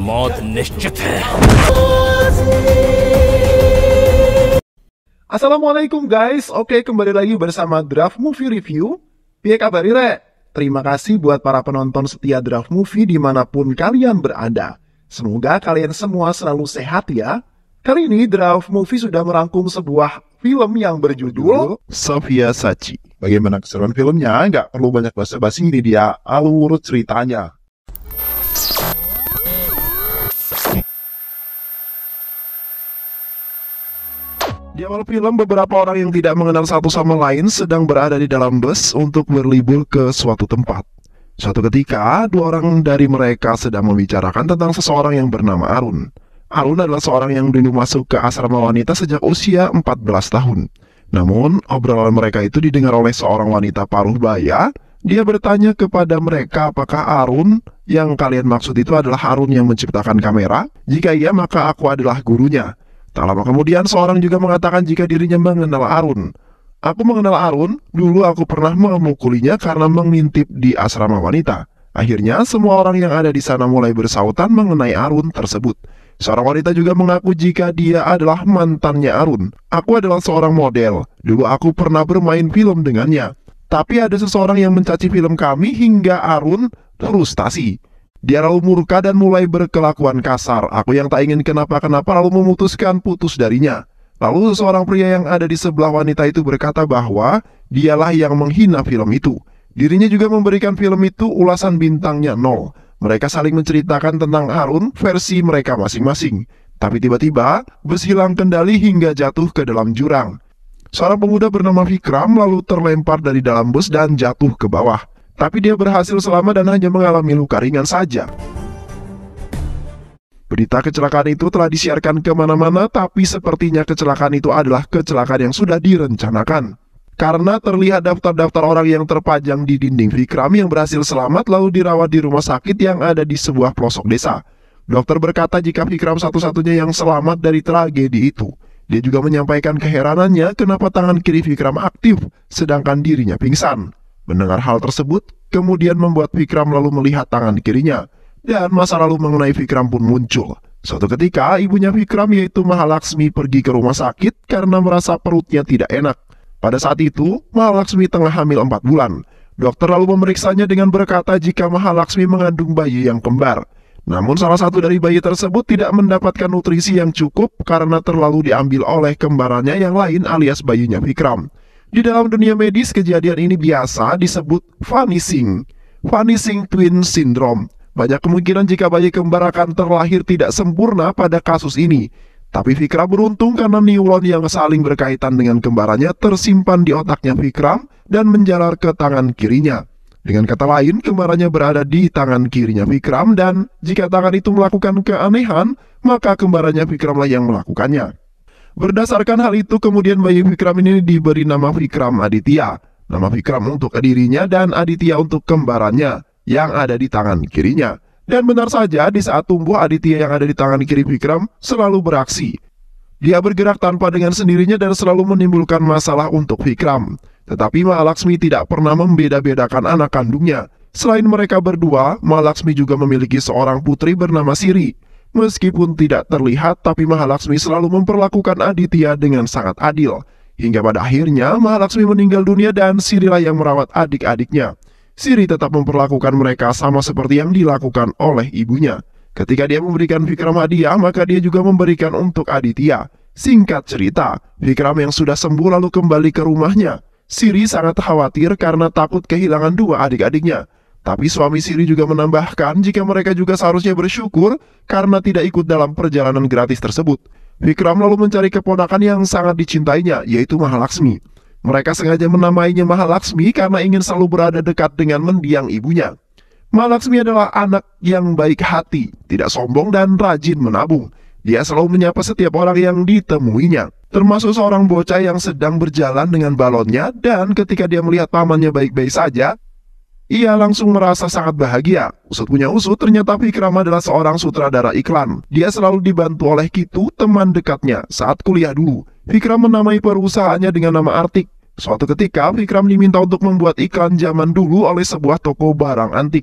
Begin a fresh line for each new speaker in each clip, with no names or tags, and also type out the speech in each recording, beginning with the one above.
मौत निश्चित है।
Assalamualaikum guys, oke kembali lagi bersama Draft Movie Review. Piye kabar Ire? Terima kasih buat para penonton setia Draft Movie dimanapun kalian berada. Semoga kalian semua selalu sehat ya. Kali ini Draft Movie sudah merangkum sebuah film yang berjudul Savysachi. Bagaimana keseruan filmnya? Nggak perlu banyak basa-basi, ini dia alur ceritanya. Di awal film, beberapa orang yang tidak mengenal satu sama lain sedang berada di dalam bus untuk berlibur ke suatu tempat. Suatu ketika, dua orang dari mereka sedang membicarakan tentang seseorang yang bernama Arun. Arun adalah seorang yang dulu masuk ke asrama wanita sejak usia 14 tahun. Namun, obrolan mereka itu didengar oleh seorang wanita paruh baya. Dia bertanya kepada mereka apakah Arun yang kalian maksud itu adalah Arun yang menciptakan kamera? Jika iya, maka aku adalah gurunya. Tak lama kemudian, seorang juga mengatakan jika dirinya mengenal Arun. Aku mengenal Arun, dulu aku pernah memukulinya karena mengintip di asrama wanita. Akhirnya, semua orang yang ada di sana mulai bersautan mengenai Arun tersebut. Seorang wanita juga mengaku jika dia adalah mantannya Arun. Aku adalah seorang model, dulu aku pernah bermain film dengannya. Tapi ada seseorang yang mencaci film kami hingga Arun frustasi. Dia lalu murka dan mulai berkelakuan kasar. Aku yang tak ingin kenapa-kenapa lalu memutuskan putus darinya. Lalu seseorang pria yang ada di sebelah wanita itu berkata bahwa dialah yang menghina film itu. Dirinya juga memberikan film itu ulasan bintangnya 0. Mereka saling menceritakan tentang Arun versi mereka masing-masing. Tapi tiba-tiba bus hilang kendali hingga jatuh ke dalam jurang. Seorang pemuda bernama Vikram lalu terlempar dari dalam bus dan jatuh ke bawah. Tapi dia berhasil selamat dan hanya mengalami luka ringan saja. Berita kecelakaan itu telah disiarkan kemana-mana, tapi sepertinya kecelakaan itu adalah kecelakaan yang sudah direncanakan. Karena terlihat daftar-daftar orang yang terpajang di dinding Vikram yang berhasil selamat lalu dirawat di rumah sakit yang ada di sebuah pelosok desa. Dokter berkata jika Vikram satu-satunya yang selamat dari tragedi itu. Dia juga menyampaikan keheranannya kenapa tangan kiri Vikram aktif, sedangkan dirinya pingsan. Mendengar hal tersebut, kemudian membuat Vikram lalu melihat tangan kirinya. Dan masa lalu mengenai Vikram pun muncul. Suatu ketika, ibunya Vikram yaitu Mahalaksmi pergi ke rumah sakit karena merasa perutnya tidak enak. Pada saat itu, Mahalaksmi tengah hamil 4 bulan. Dokter lalu memeriksanya dengan berkata jika Mahalaksmi mengandung bayi yang kembar. Namun salah satu dari bayi tersebut tidak mendapatkan nutrisi yang cukup karena terlalu diambil oleh kembarannya yang lain alias bayinya Vikram. Di dalam dunia medis, kejadian ini biasa disebut vanishing twin syndrome. Banyak kemungkinan jika bayi kembar akan terlahir tidak sempurna pada kasus ini. Tapi Vikram beruntung karena neuron yang saling berkaitan dengan kembarannya tersimpan di otaknya Vikram dan menjalar ke tangan kirinya. Dengan kata lain, kembarannya berada di tangan kirinya Vikram dan jika tangan itu melakukan keanehan, maka kembarannya Vikramlah yang melakukannya. Berdasarkan hal itu, kemudian bayi Vikram ini diberi nama Vikram Aditya. Nama Vikram untuk dirinya dan Aditya untuk kembarannya yang ada di tangan kirinya. Dan benar saja, di saat tumbuh, Aditya yang ada di tangan kiri Vikram selalu beraksi. Dia bergerak tanpa dengan sendirinya dan selalu menimbulkan masalah untuk Vikram. Tetapi Mahalaksmi tidak pernah membeda-bedakan anak kandungnya. Selain mereka berdua, Mahalaksmi juga memiliki seorang putri bernama Siri. Meskipun tidak terlihat, tapi Mahalaksmi selalu memperlakukan Aditya dengan sangat adil. Hingga pada akhirnya, Mahalaksmi meninggal dunia dan Sirilah yang merawat adik-adiknya. Siri tetap memperlakukan mereka sama seperti yang dilakukan oleh ibunya. Ketika dia memberikan Vikram hadiah, maka dia juga memberikan untuk Aditya. Singkat cerita, Vikram yang sudah sembuh lalu kembali ke rumahnya. Siri sangat khawatir karena takut kehilangan dua adik-adiknya. Tapi suami Siri juga menambahkan jika mereka juga seharusnya bersyukur karena tidak ikut dalam perjalanan gratis tersebut. Vikram lalu mencari keponakan yang sangat dicintainya, yaitu Mahalaksmi. Mereka sengaja menamainya Mahalaksmi karena ingin selalu berada dekat dengan mendiang ibunya. Mahalaksmi adalah anak yang baik hati, tidak sombong dan rajin menabung. Dia selalu menyapa setiap orang yang ditemuinya, termasuk seorang bocah yang sedang berjalan dengan balonnya dan ketika dia melihat pamannya baik-baik saja, ia langsung merasa sangat bahagia. Usut punya usut, ternyata Vikram adalah seorang sutradara iklan. Dia selalu dibantu oleh Kitu, teman dekatnya, saat kuliah dulu. Vikram menamai perusahaannya dengan nama Artik. Suatu ketika, Vikram diminta untuk membuat iklan zaman dulu oleh sebuah toko barang antik.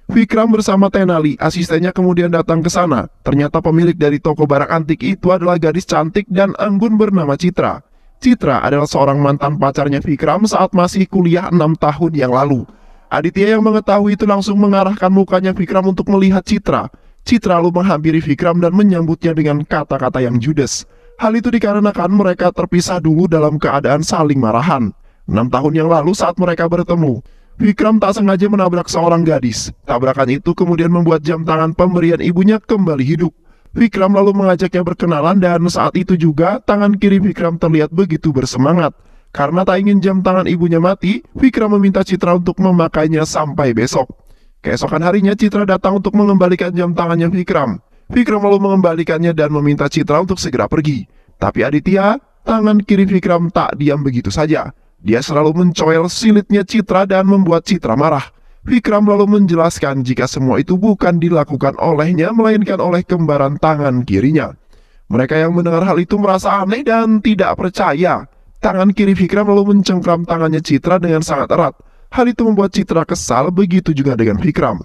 Vikram bersama Tenali, asistennya kemudian datang ke sana. Ternyata pemilik dari toko barang antik itu adalah gadis cantik dan anggun bernama Citra. Citra adalah seorang mantan pacarnya Vikram saat masih kuliah 6 tahun yang lalu. Aditya yang mengetahui itu langsung mengarahkan mukanya Vikram untuk melihat Citra. Citra lalu menghampiri Vikram dan menyambutnya dengan kata-kata yang judes. Hal itu dikarenakan mereka terpisah dulu dalam keadaan saling marahan. 6 tahun yang lalu saat mereka bertemu, Vikram tak sengaja menabrak seorang gadis. Tabrakan itu kemudian membuat jam tangan pemberian ibunya kembali hidup. Vikram lalu mengajaknya berkenalan dan saat itu juga tangan kiri Vikram terlihat begitu bersemangat. Karena tak ingin jam tangan ibunya mati, Vikram meminta Citra untuk memakainya sampai besok. Keesokan harinya Citra datang untuk mengembalikan jam tangannya Vikram. Vikram lalu mengembalikannya dan meminta Citra untuk segera pergi. Tapi Aditya, tangan kiri Vikram tak diam begitu saja. Dia selalu mencoel silitnya Citra dan membuat Citra marah. Vikram lalu menjelaskan jika semua itu bukan dilakukan olehnya, melainkan oleh kembaran tangan kirinya. Mereka yang mendengar hal itu merasa aneh dan tidak percaya. Tangan kiri Vikram lalu mencengkram tangannya Citra dengan sangat erat. Hal itu membuat Citra kesal, begitu juga dengan Vikram.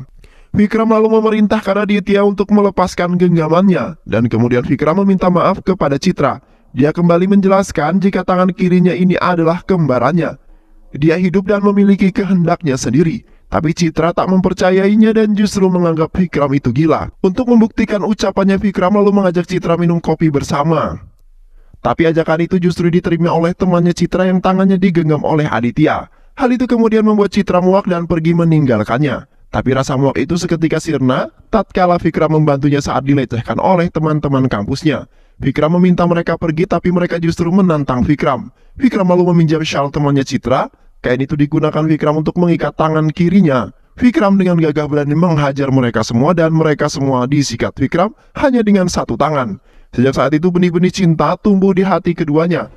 Vikram lalu memerintahkan Aditya untuk melepaskan genggamannya, dan kemudian Vikram meminta maaf kepada Citra. Dia kembali menjelaskan jika tangan kirinya ini adalah kembarannya. Dia hidup dan memiliki kehendaknya sendiri, tapi Citra tak mempercayainya dan justru menganggap Vikram itu gila. Untuk membuktikan ucapannya, Vikram lalu mengajak Citra minum kopi bersama. Tapi ajakan itu justru diterima oleh temannya Citra yang tangannya digenggam oleh Aditya. Hal itu kemudian membuat Citra muak dan pergi meninggalkannya. Tapi rasa muak itu seketika sirna tatkala Vikram membantunya saat dilecehkan oleh teman-teman kampusnya. Vikram meminta mereka pergi, tapi mereka justru menantang Vikram. Vikram lalu meminjam syal temannya Citra. Kain itu digunakan Vikram untuk mengikat tangan kirinya. Vikram dengan gagah berani menghajar mereka semua dan mereka semua disikat Vikram hanya dengan satu tangan. Sejak saat itu benih-benih cinta tumbuh di hati keduanya.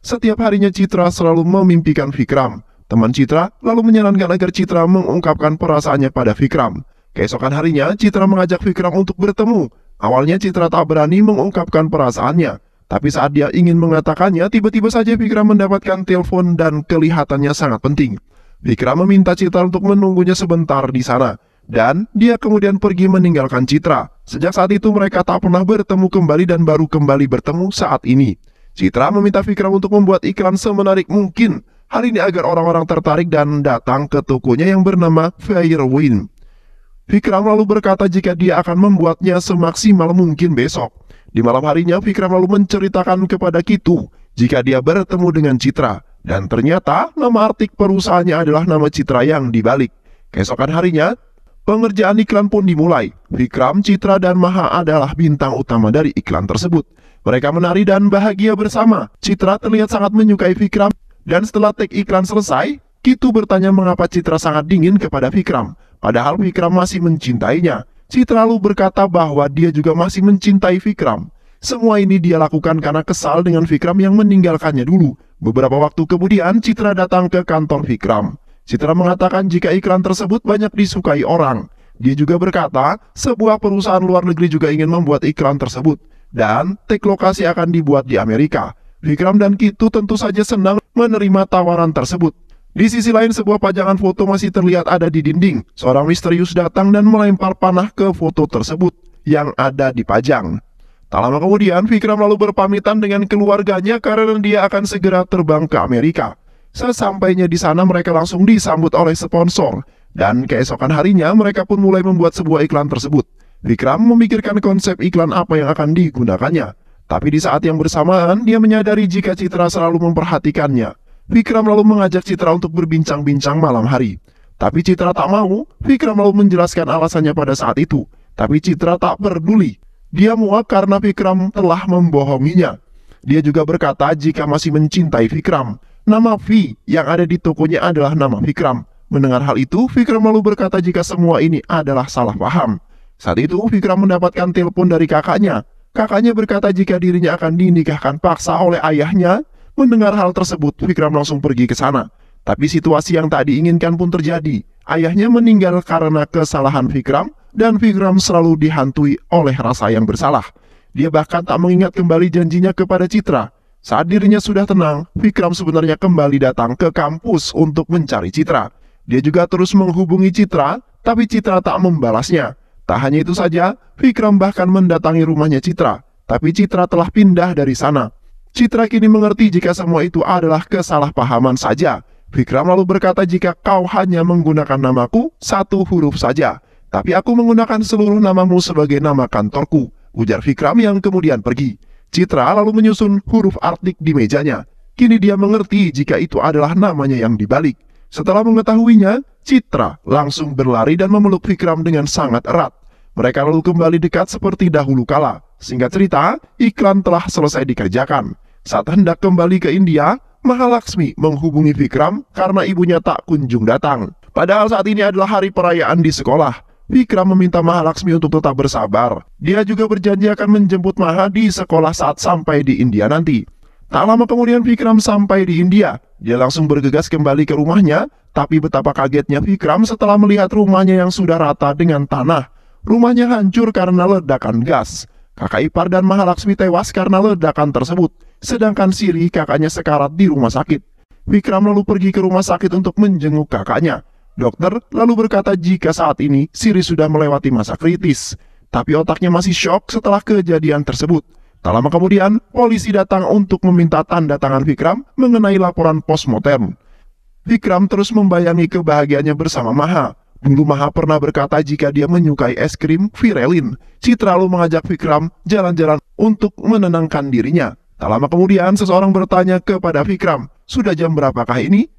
Setiap harinya Citra selalu memimpikan Vikram. Teman Citra lalu menyarankan agar Citra mengungkapkan perasaannya pada Vikram. Keesokan harinya, Citra mengajak Vikram untuk bertemu. Awalnya Citra tak berani mengungkapkan perasaannya. Tapi saat dia ingin mengatakannya, tiba-tiba saja Vikram mendapatkan telepon dan kelihatannya sangat penting. Vikram meminta Citra untuk menunggunya sebentar di sana. Dan dia kemudian pergi meninggalkan Citra. Sejak saat itu mereka tak pernah bertemu kembali dan baru kembali bertemu saat ini. Citra meminta Vikram untuk membuat iklan semenarik mungkin. Hal ini agar orang-orang tertarik dan datang ke tokonya yang bernama Fairwind. Vikram lalu berkata jika dia akan membuatnya semaksimal mungkin besok. Di malam harinya, Vikram lalu menceritakan kepada Kitu jika dia bertemu dengan Citra. Dan ternyata nama artik perusahaannya adalah nama Citra yang dibalik. Keesokan harinya, pengerjaan iklan pun dimulai. Vikram, Citra, dan Maha adalah bintang utama dari iklan tersebut. Mereka menari dan bahagia bersama. Citra terlihat sangat menyukai Vikram. Dan setelah take iklan selesai, Kitu bertanya mengapa Citra sangat dingin kepada Vikram. Padahal Vikram masih mencintainya. Citra lalu berkata bahwa dia juga masih mencintai Vikram. Semua ini dia lakukan karena kesal dengan Vikram yang meninggalkannya dulu. Beberapa waktu kemudian, Citra datang ke kantor Vikram. Citra mengatakan jika iklan tersebut banyak disukai orang. Dia juga berkata, sebuah perusahaan luar negeri juga ingin membuat iklan tersebut. Dan take lokasi akan dibuat di Amerika. Vikram dan Kitu tentu saja senang menerima tawaran tersebut. Di sisi lain, sebuah pajangan foto masih terlihat ada di dinding. Seorang misterius datang dan melempar panah ke foto tersebut yang ada dipajang. Tak lama kemudian, Vikram lalu berpamitan dengan keluarganya karena dia akan segera terbang ke Amerika. Sesampainya di sana, mereka langsung disambut oleh sponsor. Dan keesokan harinya, mereka pun mulai membuat sebuah iklan tersebut. Vikram memikirkan konsep iklan apa yang akan digunakannya. Tapi di saat yang bersamaan, dia menyadari jika Citra selalu memperhatikannya. Vikram lalu mengajak Citra untuk berbincang-bincang malam hari. Tapi Citra tak mau. Vikram lalu menjelaskan alasannya pada saat itu. Tapi Citra tak peduli. Dia muak karena Vikram telah membohonginya. Dia juga berkata jika masih mencintai Vikram. Nama V yang ada di tokonya adalah nama Vikram. Mendengar hal itu, Vikram lalu berkata jika semua ini adalah salah paham. Saat itu, Vikram mendapatkan telepon dari kakaknya. Kakaknya berkata jika dirinya akan dinikahkan paksa oleh ayahnya. Mendengar hal tersebut, Vikram langsung pergi ke sana. Tapi situasi yang tak diinginkan pun terjadi. Ayahnya meninggal karena kesalahan Vikram, dan Vikram selalu dihantui oleh rasa yang bersalah. Dia bahkan tak mengingat kembali janjinya kepada Citra. Saat dirinya sudah tenang, Vikram sebenarnya kembali datang ke kampus untuk mencari Citra. Dia juga terus menghubungi Citra, tapi Citra tak membalasnya. Tak hanya itu saja, Vikram bahkan mendatangi rumahnya Citra, tapi Citra telah pindah dari sana. Citra kini mengerti jika semua itu adalah kesalahpahaman saja. Vikram lalu berkata, jika kau hanya menggunakan namaku satu huruf saja, tapi aku menggunakan seluruh namamu sebagai nama kantorku, ujar Vikram yang kemudian pergi. Citra lalu menyusun huruf artik di mejanya. Kini dia mengerti jika itu adalah namanya yang dibalik. Setelah mengetahuinya, Citra langsung berlari dan memeluk Vikram dengan sangat erat. Mereka lalu kembali dekat seperti dahulu kala. Singkat cerita, iklan telah selesai dikerjakan. Saat hendak kembali ke India, Mahalaksmi menghubungi Vikram karena ibunya tak kunjung datang. Padahal saat ini adalah hari perayaan di sekolah. Vikram meminta Mahalaksmi untuk tetap bersabar. Dia juga berjanji akan menjemput Maha di sekolah saat sampai di India nanti. Tak lama kemudian Vikram sampai di India. Dia langsung bergegas kembali ke rumahnya, tapi betapa kagetnya Vikram setelah melihat rumahnya yang sudah rata dengan tanah. Rumahnya hancur karena ledakan gas. Kakak ipar dan Mahalaksmi tewas karena ledakan tersebut, sedangkan Siri kakaknya sekarat di rumah sakit. Vikram lalu pergi ke rumah sakit untuk menjenguk kakaknya. Dokter lalu berkata jika saat ini Siri sudah melewati masa kritis, tapi otaknya masih syok setelah kejadian tersebut. Tak lama kemudian, polisi datang untuk meminta tanda tangan Vikram mengenai laporan postmortem. Vikram terus membayangi kebahagiaannya bersama Maha. Dulu Maha pernah berkata jika dia menyukai es krim Virelin. Citra lalu mengajak Vikram jalan-jalan untuk menenangkan dirinya. Tak lama kemudian, seseorang bertanya kepada Vikram, "Sudah jam berapakah ini?"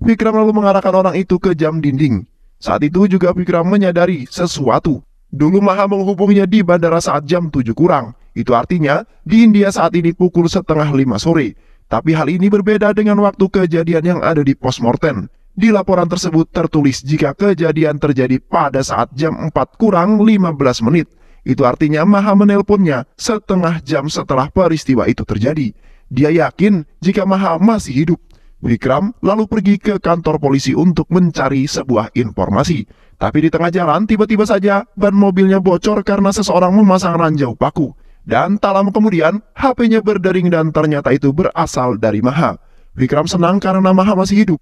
Vikram lalu mengarahkan orang itu ke jam dinding. Saat itu juga Vikram menyadari sesuatu. Dulu Maha menghubunginya di bandara saat jam 7 kurang. Itu artinya di India saat ini pukul setengah 5 sore. Tapi hal ini berbeda dengan waktu kejadian yang ada di postmortem. Di laporan tersebut tertulis jika kejadian terjadi pada saat jam 4 kurang 15 menit. Itu artinya Maha menelponnya setengah jam setelah peristiwa itu terjadi. Dia yakin jika Maha masih hidup. Vikram lalu pergi ke kantor polisi untuk mencari sebuah informasi. Tapi di tengah jalan tiba-tiba saja ban mobilnya bocor karena seseorang memasang ranjau paku. Dan tak lama kemudian HP-nya berdering dan ternyata itu berasal dari Maha. Vikram senang karena Maha masih hidup.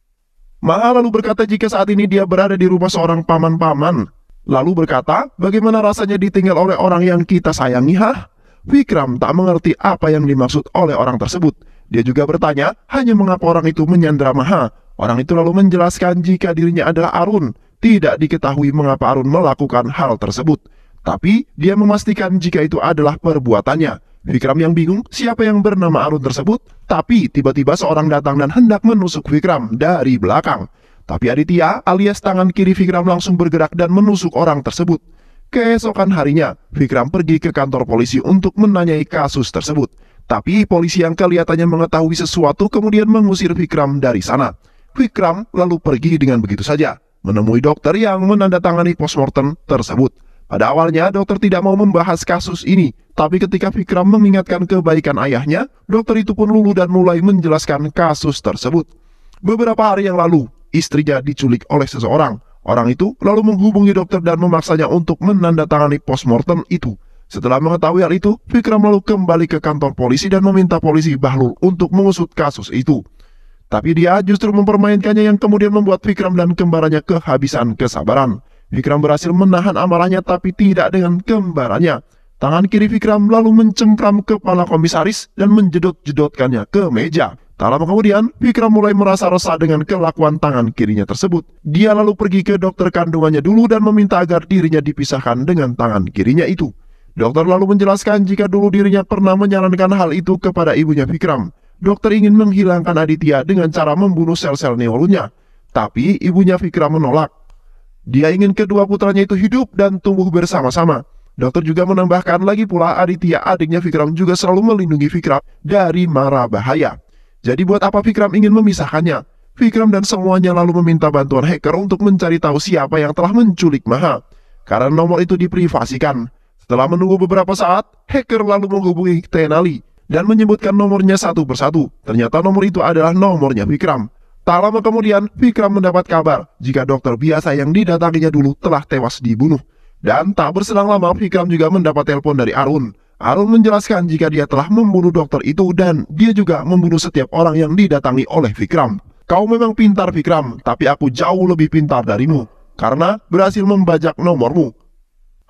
Maha lalu berkata jika saat ini dia berada di rumah seorang paman-paman. Lalu berkata, bagaimana rasanya ditinggal oleh orang yang kita sayangi, hah? Vikram tak mengerti apa yang dimaksud oleh orang tersebut. Dia juga bertanya, hanya mengapa orang itu menyandra Maha. Orang itu lalu menjelaskan jika dirinya adalah Arun. Tidak diketahui mengapa Arun melakukan hal tersebut. Tapi, dia memastikan jika itu adalah perbuatannya. Vikram yang bingung siapa yang bernama Arun tersebut. Tapi, tiba-tiba seorang datang dan hendak menusuk Vikram dari belakang. Tapi Aditya alias tangan kiri Vikram langsung bergerak dan menusuk orang tersebut. Keesokan harinya, Vikram pergi ke kantor polisi untuk menanyai kasus tersebut. Tapi polisi yang kelihatannya mengetahui sesuatu kemudian mengusir Vikram dari sana. Vikram lalu pergi dengan begitu saja, menemui dokter yang menandatangani postmortem tersebut. Pada awalnya dokter tidak mau membahas kasus ini, tapi ketika Vikram mengingatkan kebaikan ayahnya, dokter itu pun luluh dan mulai menjelaskan kasus tersebut. Beberapa hari yang lalu, istrinya diculik oleh seseorang. Orang itu lalu menghubungi dokter dan memaksanya untuk menandatangani postmortem itu. Setelah mengetahui hal itu, Vikram lalu kembali ke kantor polisi dan meminta polisi Bahlul untuk mengusut kasus itu. Tapi dia justru mempermainkannya yang kemudian membuat Vikram dan kembarannya kehabisan kesabaran. Vikram berhasil menahan amarahnya tapi tidak dengan kembarannya. Tangan kiri Vikram lalu mencengkram kepala komisaris dan menjedot-jedotkannya ke meja. Tak lama kemudian, Vikram mulai merasa resah dengan kelakuan tangan kirinya tersebut. Dia lalu pergi ke dokter kandungannya dulu dan meminta agar dirinya dipisahkan dengan tangan kirinya itu. Dokter lalu menjelaskan jika dulu dirinya pernah menyarankan hal itu kepada ibunya Vikram. Dokter ingin menghilangkan Aditya dengan cara membunuh sel-sel neuronnya. Tapi ibunya Vikram menolak. Dia ingin kedua putranya itu hidup dan tumbuh bersama-sama. Dokter juga menambahkan lagi pula Aditya adiknya Vikram juga selalu melindungi Vikram dari mara bahaya. Jadi buat apa Vikram ingin memisahkannya? Vikram dan semuanya lalu meminta bantuan hacker untuk mencari tahu siapa yang telah menculik Maha. Karena nomor itu diprivasikan. Setelah menunggu beberapa saat, hacker lalu menghubungi Tenali dan menyebutkan nomornya satu persatu. Ternyata nomor itu adalah nomornya Vikram. Tak lama kemudian, Vikram mendapat kabar jika dokter biasa yang didatanginya dulu telah tewas dibunuh. Dan tak berselang lama, Vikram juga mendapat telepon dari Arun. Arun menjelaskan jika dia telah membunuh dokter itu dan dia juga membunuh setiap orang yang didatangi oleh Vikram. Kau memang pintar Vikram, tapi aku jauh lebih pintar darimu, karena berhasil membajak nomormu.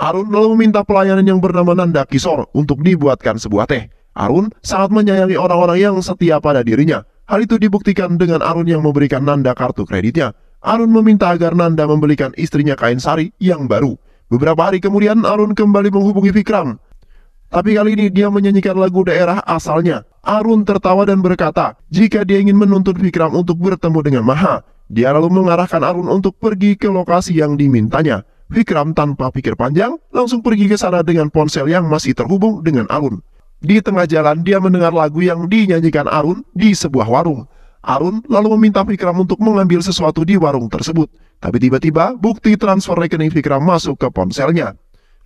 Arun lalu meminta pelayan yang bernama Nanda Kishore untuk dibuatkan sebuah teh. Arun sangat menyayangi orang-orang yang setia pada dirinya. Hal itu dibuktikan dengan Arun yang memberikan Nanda kartu kreditnya. Arun meminta agar Nanda membelikan istrinya kain sari yang baru. Beberapa hari kemudian Arun kembali menghubungi Vikram. Tapi kali ini dia menyanyikan lagu daerah asalnya. Arun tertawa dan berkata jika dia ingin menuntut Vikram untuk bertemu dengan Maha. Dia lalu mengarahkan Arun untuk pergi ke lokasi yang dimintanya. Vikram tanpa pikir panjang langsung pergi ke sana dengan ponsel yang masih terhubung dengan Arun. Di tengah jalan dia mendengar lagu yang dinyanyikan Arun di sebuah warung. Arun lalu meminta Vikram untuk mengambil sesuatu di warung tersebut. Tapi tiba-tiba bukti transfer rekening Vikram masuk ke ponselnya.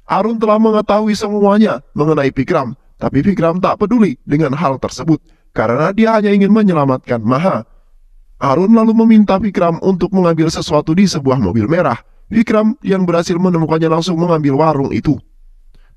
Arun telah mengetahui semuanya mengenai Vikram, tapi Vikram tak peduli dengan hal tersebut karena dia hanya ingin menyelamatkan Maha. Arun lalu meminta Vikram untuk mengambil sesuatu di sebuah mobil merah. Vikram yang berhasil menemukannya langsung mengambil warung itu.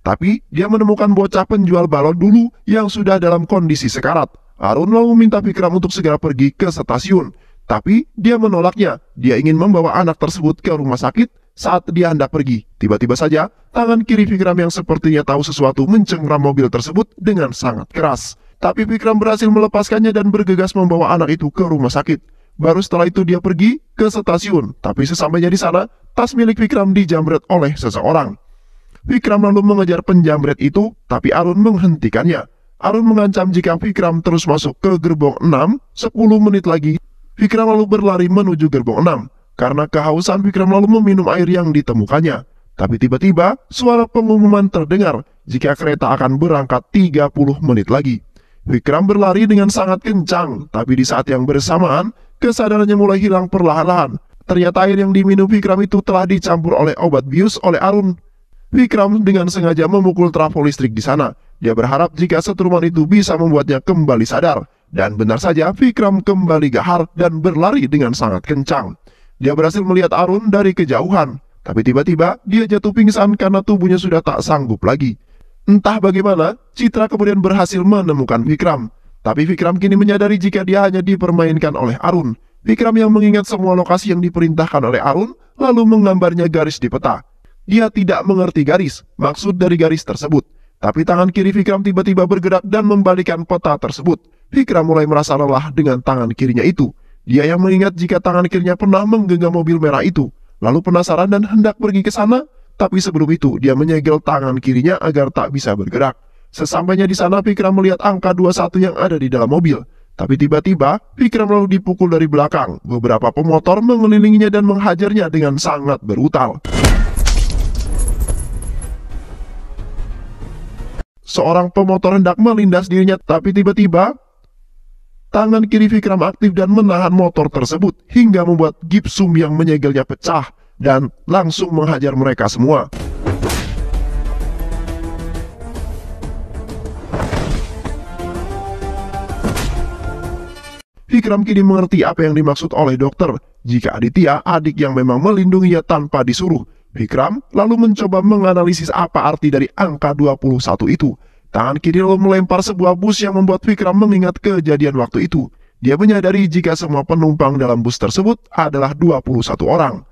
Tapi dia menemukan bocah penjual balon dulu yang sudah dalam kondisi sekarat. Arun lalu meminta Vikram untuk segera pergi ke stasiun. Tapi dia menolaknya. Dia ingin membawa anak tersebut ke rumah sakit. Saat dia hendak pergi, tiba-tiba saja tangan kiri Vikram yang sepertinya tahu sesuatu mencengkram mobil tersebut dengan sangat keras. Tapi Vikram berhasil melepaskannya dan bergegas membawa anak itu ke rumah sakit. Baru setelah itu dia pergi ke stasiun. Tapi sesampainya di sana, tas milik Vikram dijamret oleh seseorang. Vikram lalu mengejar penjamret itu, tapi Arun menghentikannya. Arun mengancam jika Vikram terus masuk ke gerbong 6, 10 menit lagi, Vikram lalu berlari menuju gerbong 6. Karena kehausan, Vikram lalu meminum air yang ditemukannya. Tapi tiba-tiba, suara pengumuman terdengar jika kereta akan berangkat 30 menit lagi. Vikram berlari dengan sangat kencang, tapi di saat yang bersamaan, kesadarannya mulai hilang perlahan-lahan. Ternyata air yang diminum Vikram itu telah dicampur oleh obat bius oleh Arun. Vikram dengan sengaja memukul trafo listrik di sana. Dia berharap jika setruman itu bisa membuatnya kembali sadar. Dan benar saja, Vikram kembali gahar dan berlari dengan sangat kencang. Dia berhasil melihat Arun dari kejauhan, tapi tiba-tiba dia jatuh pingsan karena tubuhnya sudah tak sanggup lagi. Entah bagaimana, Citra kemudian berhasil menemukan Vikram. Tapi Vikram kini menyadari jika dia hanya dipermainkan oleh Arun. Vikram yang mengingat semua lokasi yang diperintahkan oleh Arun, lalu menggambarnya garis di peta. Dia tidak mengerti garis, maksud dari garis tersebut. Tapi tangan kiri Vikram tiba-tiba bergerak dan membalikan peta tersebut. Vikram mulai merasa lelah dengan tangan kirinya itu. Dia yang mengingat jika tangan kirinya pernah menggenggam mobil merah itu, lalu penasaran dan hendak pergi ke sana, tapi sebelum itu dia menyegel tangan kirinya agar tak bisa bergerak. Sesampainya di sana, Vikram melihat angka 21 yang ada di dalam mobil. Tapi tiba-tiba, Vikram lalu dipukul dari belakang. Beberapa pemotor mengelilinginya dan menghajarnya dengan sangat brutal. Seorang pemotor hendak melindas dirinya, tapi tiba-tiba tangan kiri Vikram aktif dan menahan motor tersebut hingga membuat gipsum yang menyegelnya pecah dan langsung menghajar mereka semua. Vikram kini mengerti apa yang dimaksud oleh dokter. Jika Aditya, adik yang memang melindunginya tanpa disuruh. Vikram lalu mencoba menganalisis apa arti dari angka 21 itu. Tangan kiri lalu melempar sebuah bus yang membuat Vikram mengingat kejadian waktu itu. Dia menyadari jika semua penumpang dalam bus tersebut adalah 21 orang.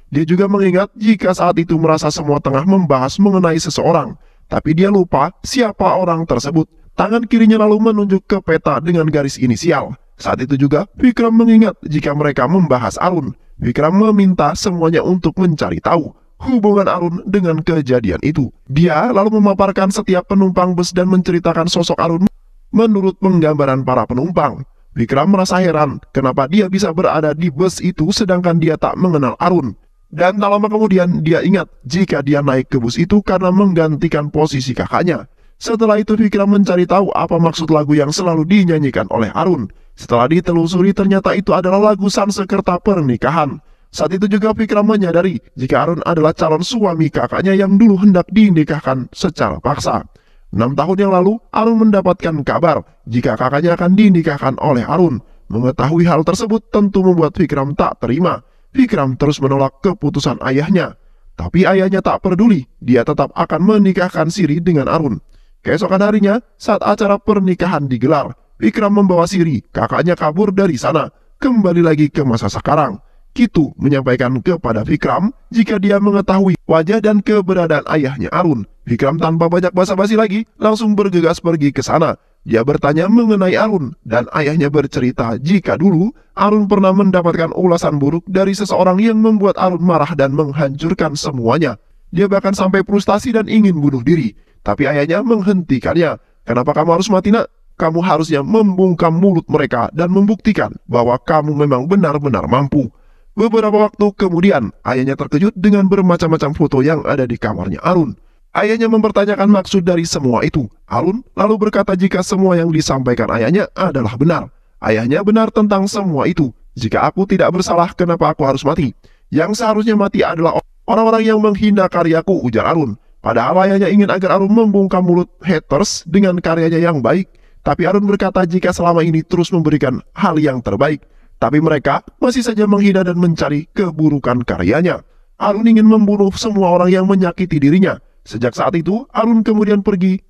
Dia juga mengingat jika saat itu merasa semua tengah membahas mengenai seseorang. Tapi dia lupa siapa orang tersebut. Tangan kirinya lalu menunjuk ke peta dengan garis inisial. Saat itu juga Vikram mengingat jika mereka membahas Arun. Vikram meminta semuanya untuk mencari tahu hubungan Arun dengan kejadian itu. Dia lalu memaparkan setiap penumpang bus dan menceritakan sosok Arun menurut penggambaran para penumpang. Vikram merasa heran kenapa dia bisa berada di bus itu sedangkan dia tak mengenal Arun. Dan tak lama kemudian dia ingat jika dia naik ke bus itu karena menggantikan posisi kakaknya. Setelah itu Vikram mencari tahu apa maksud lagu yang selalu dinyanyikan oleh Arun. Setelah ditelusuri ternyata itu adalah lagu Sansekerta Pernikahan. Saat itu juga Vikram menyadari jika Arun adalah calon suami kakaknya yang dulu hendak dinikahkan secara paksa. 6 tahun yang lalu, Arun mendapatkan kabar jika kakaknya akan dinikahkan oleh Arun. Mengetahui hal tersebut tentu membuat Vikram tak terima. Vikram terus menolak keputusan ayahnya. Tapi ayahnya tak peduli, dia tetap akan menikahkan Siri dengan Arun. Keesokan harinya, saat acara pernikahan digelar, Vikram membawa Siri, kakaknya kabur dari sana, kembali lagi ke masa sekarang. Kitu menyampaikan kepada Vikram jika dia mengetahui wajah dan keberadaan ayahnya Arun. Vikram tanpa banyak basa-basi lagi langsung bergegas pergi ke sana. Dia bertanya mengenai Arun dan ayahnya bercerita jika dulu Arun pernah mendapatkan ulasan buruk dari seseorang yang membuat Arun marah dan menghancurkan semuanya. Dia bahkan sampai frustasi dan ingin bunuh diri. Tapi ayahnya menghentikannya. "Kenapa kamu harus mati, nak? Kamu harusnya membungkam mulut mereka dan membuktikan bahwa kamu memang benar-benar mampu." Beberapa waktu kemudian, ayahnya terkejut dengan bermacam-macam foto yang ada di kamarnya Arun. Ayahnya mempertanyakan maksud dari semua itu. Arun lalu berkata jika semua yang disampaikan ayahnya adalah benar. Ayahnya benar tentang semua itu. "Jika aku tidak bersalah, kenapa aku harus mati? Yang seharusnya mati adalah orang-orang yang menghina karyaku," ujar Arun. Padahal ayahnya ingin agar Arun membungkam mulut haters dengan karyanya yang baik. Tapi Arun berkata jika selama ini terus memberikan hal yang terbaik, tapi mereka masih saja menghina dan mencari keburukan karyanya. Arun ingin membunuh semua orang yang menyakiti dirinya. Sejak saat itu, Arun kemudian pergi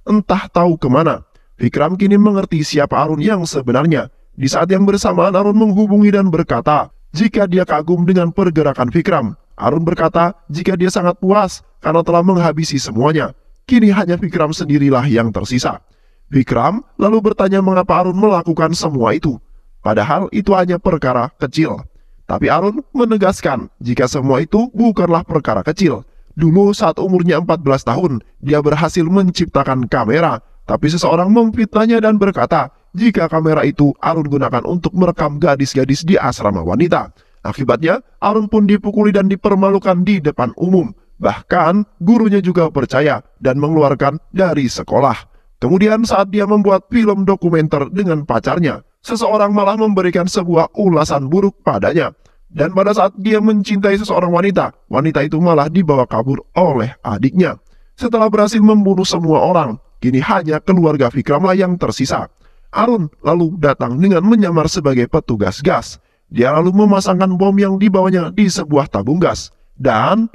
entah tahu kemana. Vikram kini mengerti siapa Arun yang sebenarnya. Di saat yang bersamaan, Arun menghubungi dan berkata jika dia kagum dengan pergerakan Vikram. Arun berkata jika dia sangat puas karena telah menghabisi semuanya. Kini hanya Vikram sendirilah yang tersisa. Vikram lalu bertanya mengapa Arun melakukan semua itu. Padahal itu hanya perkara kecil. Tapi Arun menegaskan jika semua itu bukanlah perkara kecil. Dulu saat umurnya 14 tahun, dia berhasil menciptakan kamera. Tapi seseorang memfitnahnya dan berkata jika kamera itu Arun gunakan untuk merekam gadis-gadis di asrama wanita. Akibatnya, Arun pun dipukuli dan dipermalukan di depan umum. Bahkan, gurunya juga percaya dan mengeluarkan dari sekolah. Kemudian saat dia membuat film dokumenter dengan pacarnya, seseorang malah memberikan sebuah ulasan buruk padanya. Dan pada saat dia mencintai seseorang wanita, wanita itu malah dibawa kabur oleh adiknya. Setelah berhasil membunuh semua orang, kini hanya keluarga Vikramlah yang tersisa. Arun lalu datang dengan menyamar sebagai petugas gas. Dia lalu memasangkan bom yang dibawanya di sebuah tabung gas. Dan,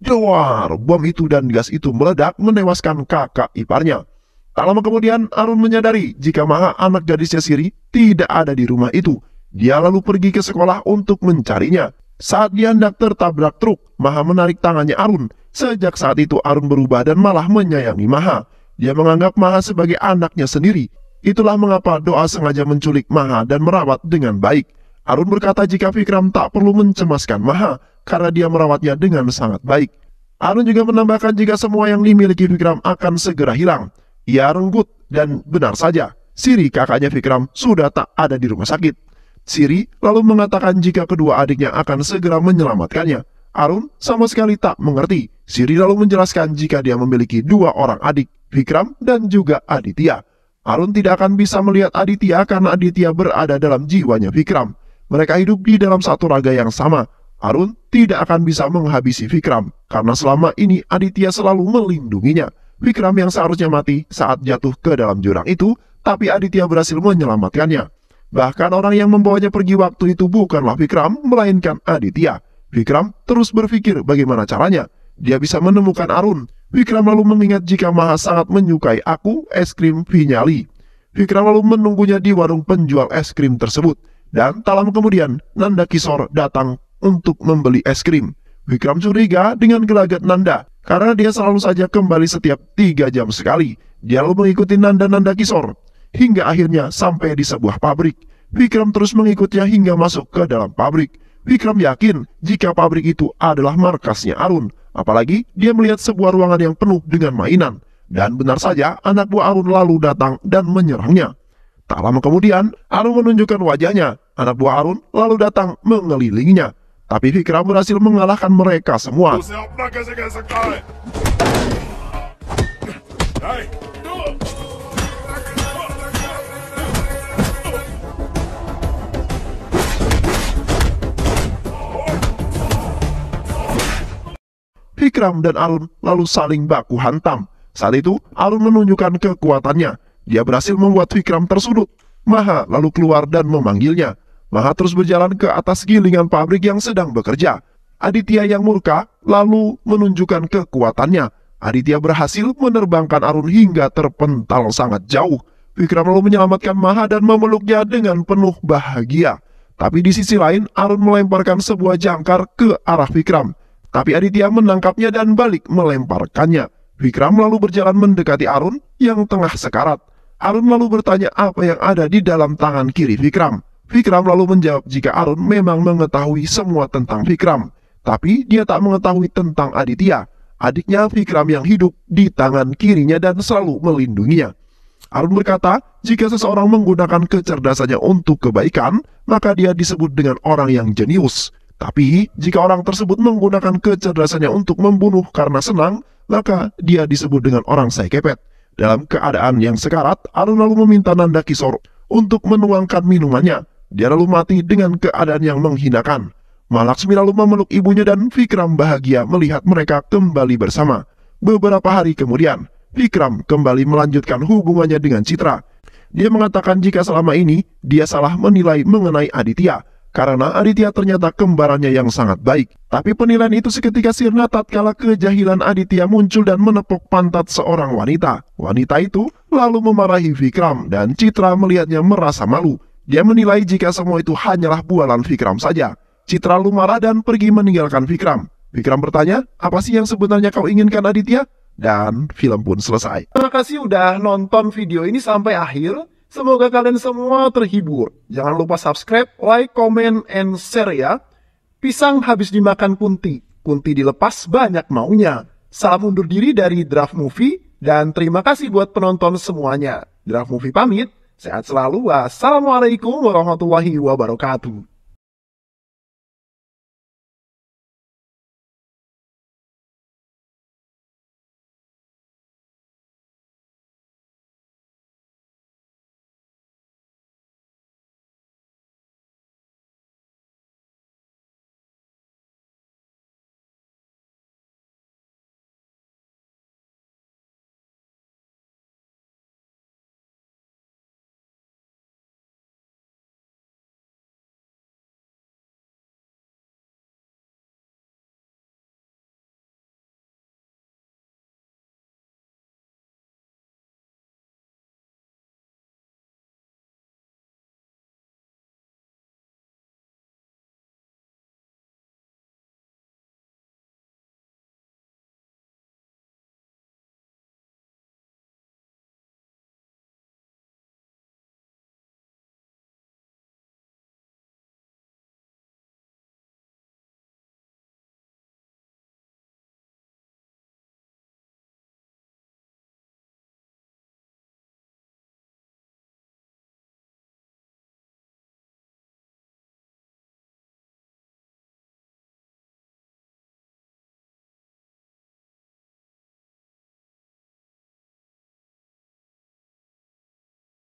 duar, bom itu dan gas itu meledak menewaskan kakak iparnya. Tak lama kemudian, Arun menyadari jika Maha, anak gadisnya Siri, tidak ada di rumah itu. Dia lalu pergi ke sekolah untuk mencarinya. Saat dia hendak tertabrak truk, Maha menarik tangannya Arun. Sejak saat itu Arun berubah dan malah menyayangi Maha. Dia menganggap Maha sebagai anaknya sendiri. Itulah mengapa Doa sengaja menculik Maha dan merawat dengan baik. Arun berkata jika Vikram tak perlu mencemaskan Maha karena dia merawatnya dengan sangat baik. Arun juga menambahkan jika semua yang dimiliki Vikram akan segera hilang. Ia renggut dan benar saja, Siri kakaknya Vikram sudah tak ada di rumah sakit. Siri lalu mengatakan jika kedua adiknya akan segera menyelamatkannya. Arun sama sekali tak mengerti. Siri lalu menjelaskan jika dia memiliki dua orang adik, Vikram dan juga Aditya. Arun tidak akan bisa melihat Aditya karena Aditya berada dalam jiwanya Vikram. Mereka hidup di dalam satu raga yang sama. Arun tidak akan bisa menghabisi Vikram karena selama ini Aditya selalu melindunginya. Vikram yang seharusnya mati saat jatuh ke dalam jurang itu, tapi Aditya berhasil menyelamatkannya. Bahkan orang yang membawanya pergi waktu itu bukanlah Vikram, melainkan Aditya. Vikram terus berpikir bagaimana caranya dia bisa menemukan Arun. Vikram lalu mengingat jika Maha sangat menyukai aku, es krim Vinyali. Vikram lalu menunggunya di warung penjual es krim tersebut. Dan tak lama kemudian, Nanda Kishore datang untuk membeli es krim. Vikram curiga dengan gelagat Nanda, karena dia selalu saja kembali setiap 3 jam sekali. Dia lalu mengikuti Nanda Kishore, hingga akhirnya sampai di sebuah pabrik. Vikram terus mengikutnya hingga masuk ke dalam pabrik. Vikram yakin jika pabrik itu adalah markasnya Arun. Apalagi dia melihat sebuah ruangan yang penuh dengan mainan. Dan benar saja anak buah Arun lalu datang dan menyerangnya. Tak lama kemudian, Arun menunjukkan wajahnya. Anak buah Arun lalu datang mengelilinginya. Tapi Vikram berhasil mengalahkan mereka semua. Vikram dan Arun lalu saling baku hantam. Saat itu, Arun menunjukkan kekuatannya. Dia berhasil membuat Vikram tersudut. Maha lalu keluar dan memanggilnya. Maha terus berjalan ke atas gilingan pabrik yang sedang bekerja. Aditya yang murka lalu menunjukkan kekuatannya. Aditya berhasil menerbangkan Arun hingga terpental sangat jauh. Vikram lalu menyelamatkan Maha dan memeluknya dengan penuh bahagia. Tapi di sisi lain, Arun melemparkan sebuah jangkar ke arah Vikram. Tapi Aditya menangkapnya dan balik melemparkannya. Vikram lalu berjalan mendekati Arun yang tengah sekarat. Arun lalu bertanya apa yang ada di dalam tangan kiri Vikram. Vikram lalu menjawab jika Arun memang mengetahui semua tentang Vikram. Tapi dia tak mengetahui tentang Aditya, adiknya Vikram yang hidup di tangan kirinya dan selalu melindunginya. Arun berkata, jika seseorang menggunakan kecerdasannya untuk kebaikan, maka dia disebut dengan orang yang jenius. Tapi, jika orang tersebut menggunakan kecerdasannya untuk membunuh karena senang, maka dia disebut dengan orang saikepet. Dalam keadaan yang sekarat, Arun lalu meminta Nanda Kishore untuk menuangkan minumannya. Dia lalu mati dengan keadaan yang menghinakan. Mahalakshmi lalu memeluk ibunya dan Vikram bahagia melihat mereka kembali bersama. Beberapa hari kemudian, Vikram kembali melanjutkan hubungannya dengan Chitra. Dia mengatakan jika selama ini dia salah menilai mengenai Aditya, karena Aditya ternyata kembarannya yang sangat baik. Tapi penilaian itu seketika sirna tatkala kejahilan Aditya muncul dan menepuk pantat seorang wanita. Wanita itu lalu memarahi Vikram dan Chitra melihatnya merasa malu. Dia menilai jika semua itu hanyalah bualan Vikram saja. Chitra lalu marah dan pergi meninggalkan Vikram. Vikram bertanya, apa sih yang sebenarnya kau inginkan Aditya? Dan film pun selesai. Terima kasih udah nonton video ini sampai akhir. Semoga kalian semua terhibur. Jangan lupa subscribe, like, comment, and share ya. Pisang habis dimakan kunti. Kunti dilepas banyak maunya. Salam undur diri dari Draft Movie. Dan terima kasih buat penonton semuanya. Draft Movie pamit. Sehat selalu. Wassalamualaikum warahmatullahi wabarakatuh.